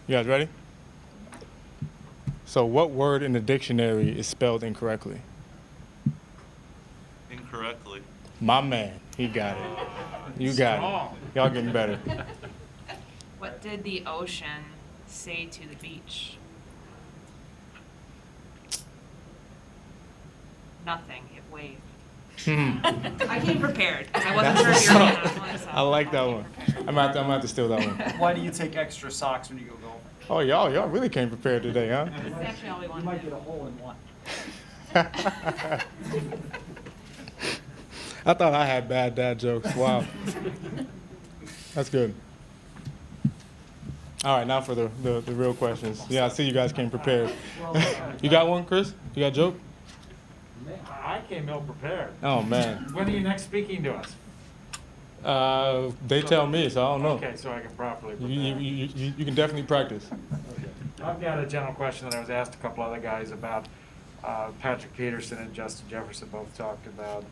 You guys ready? So what word in the dictionary is spelled incorrectly? Incorrectly. My man, he got it. You got it. Y'all getting better. What did the ocean say to the beach? Nothing. It waved. I came prepared because I wasn't sure if you were going to. So I like that one. I'm gonna have to steal that one. Why do you take extra socks when you go golfing? Oh, y'all really came prepared today, huh? That's actually all we You wanted might to get a do. hole in one. I thought I had bad dad jokes. Wow. That's good. All right, now for the real questions. Yeah, I see you guys came prepared. You got one, Chris? You got a joke? I came ill prepared. Oh, man. When are you next speaking to us? They tell me, so I don't know. Okay, so I can properly prepare. You can definitely practice. I've got a general question that I was asked a couple other guys about. Patrick Peterson and Justin Jefferson both talked about,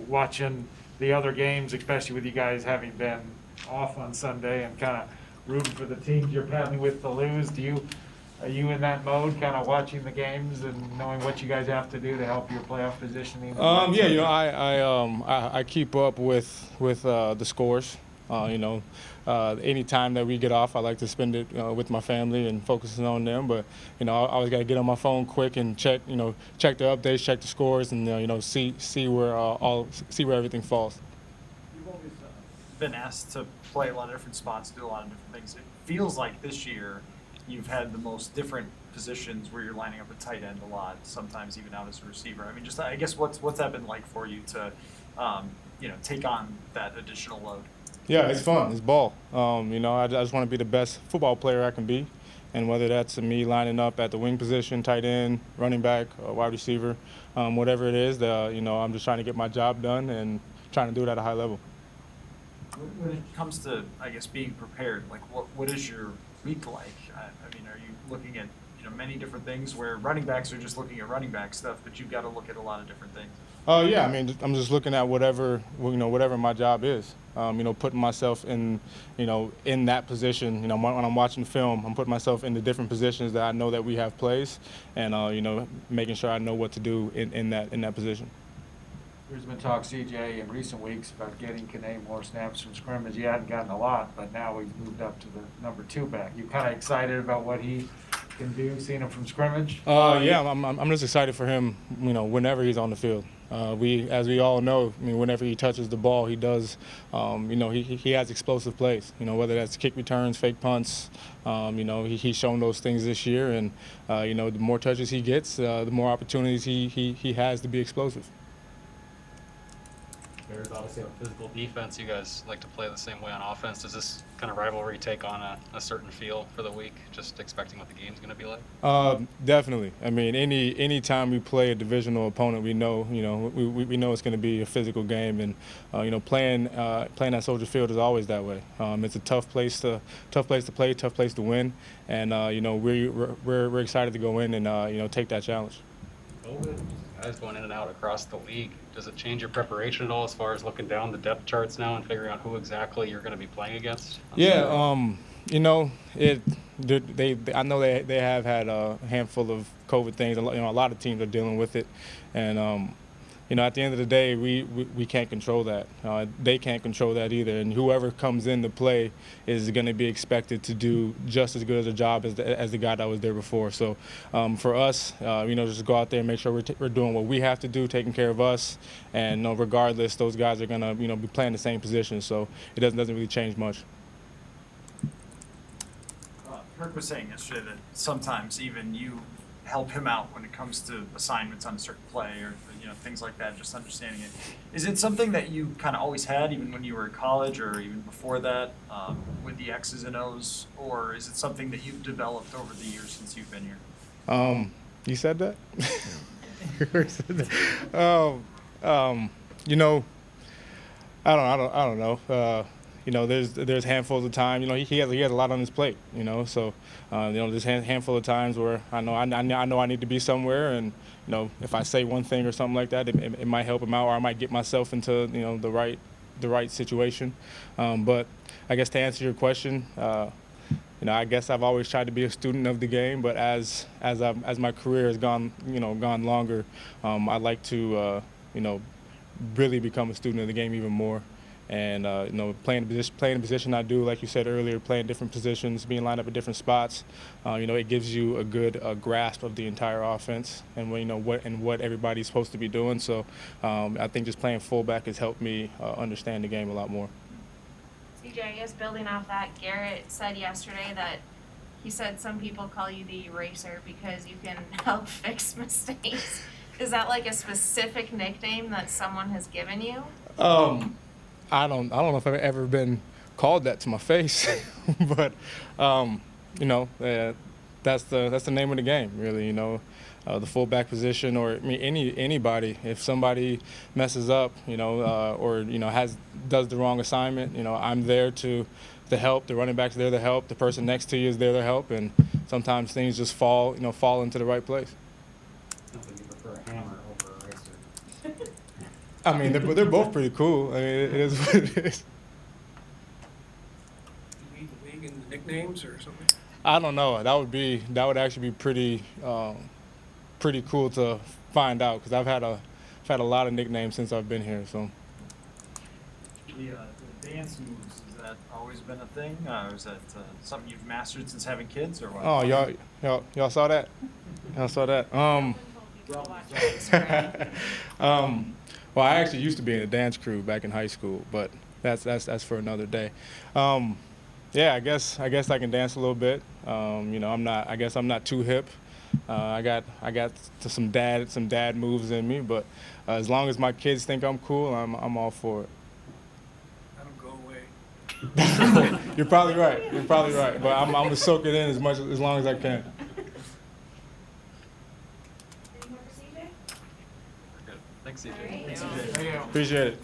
watching the other games, especially with you guys having been off on Sunday and kind of rooting for the teams you're paddling with to lose. Are you in that mode, kind of watching the games and knowing what you guys have to do to help your playoff positioning? Yeah, I keep up with the scores. Any time that we get off, I like to spend it with my family and focusing on them. But I always got to get on my phone quick and check the updates, check the scores, and see where everything falls. You've always been asked to play a lot of different spots, do a lot of different things. It feels like this year you've had the most different positions where you're lining up a tight end a lot, sometimes even out as a receiver. I mean, just I guess what's that been like for you to take on that additional load? Yeah, it's fun. It's ball. I just want to be the best football player I can be, and whether that's me lining up at the wing position, tight end, running back, wide receiver, whatever it is, I'm just trying to get my job done and trying to do it at a high level. When it comes to, I guess, being prepared, like what is your week like? I mean, are you looking at many different things where running backs are just looking at running back stuff, but you've got to look at a lot of different things? Yeah, I mean, I'm just looking at whatever my job is. Putting myself in that position. When I'm watching film, I'm putting myself in the different positions that I know that we have plays, and making sure I know what to do in that position. There's been talk, CJ, in recent weeks about getting Kane more snaps from scrimmage. He hadn't gotten a lot, but now he's moved up to the number 2 back. You kind of excited about what he can do, seeing him from scrimmage? Yeah, I'm just excited for him. Whenever he's on the field. As we all know, whenever he touches the ball, he does. He has explosive plays. Whether that's kick returns, fake punts. He's shown those things this year, and the more touches he gets, the more opportunities he has to be explosive. There's obviously a physical defense. You guys like to play the same way on offense. Does this kind of rivalry take on a certain feel for the week, just expecting what the game's going to be like? Definitely. I mean, any time we play a divisional opponent, we know we know it's going to be a physical game, and playing at Soldier Field is always that way. It's a tough place to play, tough place to win, and we're excited to go in and take that challenge. Guys going in and out across the league, does it change your preparation at all as far as looking down the depth charts now and figuring out who exactly you're going to be playing against? Yeah, I know they have had a handful of COVID things. A lot of teams are dealing with it, and at the end of the day, we can't control that. They can't control that either. And whoever comes in to play is going to be expected to do just as good as a job as the guy that was there before. So for us, just go out there and make sure we're doing what we have to do, taking care of us. And regardless, those guys are going to be playing the same position. So it doesn't really change much. Kirk was saying yesterday that sometimes even you help him out when it comes to assignments on a certain play or things like that, just understanding it. Is it something that you kind of always had even when you were in college or even before that with the X's and O's, or is it something that you've developed over the years since you've been here? You said that? I don't know. There's handfuls of time. He has a lot on his plate. So there's handful of times where I know I need to be somewhere, and if I say one thing or something like that, it might help him out, or I might get myself into the right situation. But I guess to answer your question, I guess I've always tried to be a student of the game, but as my career has gone longer, I'd like to really become a student of the game even more. And playing the position I do, like you said earlier, playing different positions, being lined up at different spots, it gives you a good grasp of the entire offense and what everybody's supposed to be doing. So I think just playing fullback has helped me understand the game a lot more. CJ, I guess building off that, Garrett said yesterday that he said some people call you the eraser because you can help fix mistakes. Is that like a specific nickname that someone has given you? I don't know if I've ever been called that to my face, but that's the name of the game, really. The fullback position, or anybody. If somebody messes up, or does the wrong assignment, I'm there to help. The running back's there to help. The person next to you is there to help, and sometimes things just fall into the right place. Something you prefer a hammer over a eraser. I mean, they're both pretty cool. I mean, it is what it is. You lead the league in the nicknames or something? I don't know. That would actually be pretty cool to find out, because I've had a lot of nicknames since I've been here. So. The dance moves, has that always been a thing? Or is that something you've mastered since having kids, or what? Oh, y'all saw that? Y'all saw that? Well, I actually used to be in a dance crew back in high school, but that's for another day. Yeah, I guess I can dance a little bit. I'm not too hip. I got some dad moves in me, but as long as my kids think I'm cool, I'm all for it. That'll go away. You're probably right. But I'm gonna soak it in as long as I can. Any more for CJ? We're good. Thanks, CJ. All right. Thanks, CJ. There you go. Appreciate it.